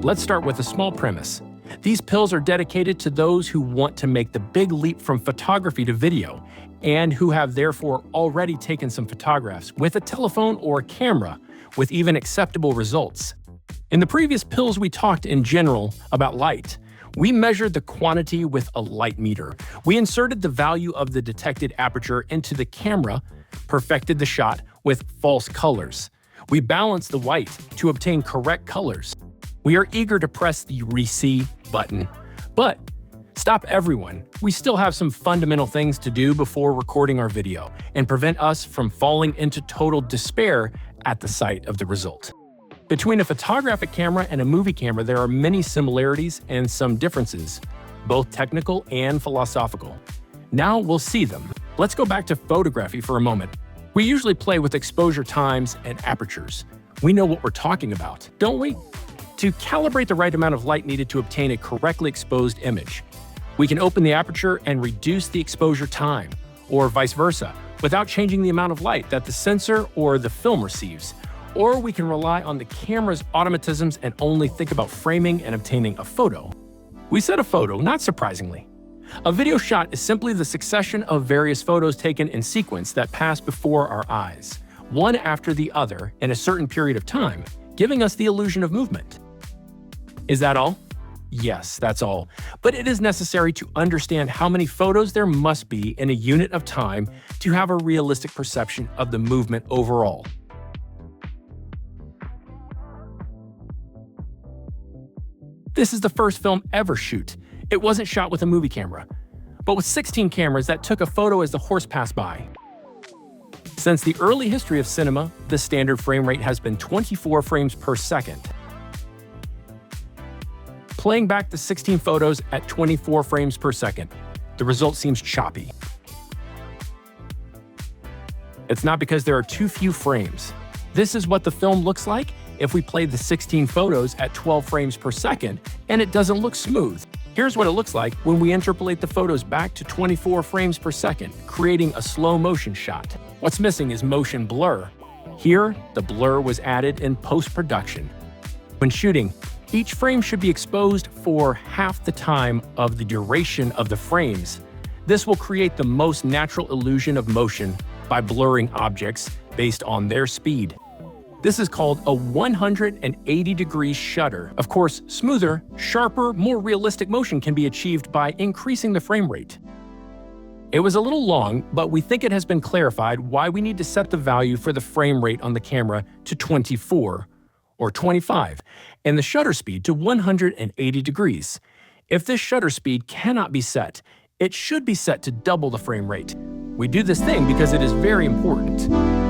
Let's start with a small premise. These pills are dedicated to those who want to make the big leap from photography to video, and who have therefore already taken some photographs with a telephone or camera with even acceptable results. In the previous pills, we talked in general about light. We measured the quantity with a light meter. We inserted the value of the detected aperture into the camera, perfected the shot with false colors. We balanced the white to obtain correct colors. We are eager to press the Re-See button. But stop everyone. We still have some fundamental things to do before recording our video and prevent us from falling into total despair at the sight of the result. Between a photographic camera and a movie camera, there are many similarities and some differences, both technical and philosophical. Now we'll see them. Let's go back to photography for a moment. We usually play with exposure times and apertures. We know what we're talking about, don't we? To calibrate the right amount of light needed to obtain a correctly exposed image, we can open the aperture and reduce the exposure time, or vice versa, without changing the amount of light that the sensor or the film receives. Or we can rely on the camera's automatisms and only think about framing and obtaining a photo. We said a photo, not surprisingly. A video shot is simply the succession of various photos taken in sequence that pass before our eyes, one after the other in a certain period of time, giving us the illusion of movement. Is that all? Yes, that's all. But it is necessary to understand how many photos there must be in a unit of time to have a realistic perception of the movement overall. This is the first film ever shoot. It wasn't shot with a movie camera, but with 16 cameras that took a photo as the horse passed by. Since the early history of cinema, the standard frame rate has been 24 frames per second. Playing back the 16 photos at 24 frames per second, the result seems choppy. It's not because there are too few frames. This is what the film looks like if we played the 16 photos at 12 frames per second, and it doesn't look smooth. Here's what it looks like when we interpolate the photos back to 24 frames per second, creating a slow motion shot. What's missing is motion blur. Here, the blur was added in post-production. When shooting, each frame should be exposed for half the time of the duration of the frames. This will create the most natural illusion of motion by blurring objects based on their speed. This is called a 180-degree shutter. Of course, smoother, sharper, more realistic motion can be achieved by increasing the frame rate. It was a little long, but we think it has been clarified why we need to set the value for the frame rate on the camera to 24 or 25, and the shutter speed to 180 degrees. If this shutter speed cannot be set, it should be set to double the frame rate. We do this thing because it is very important.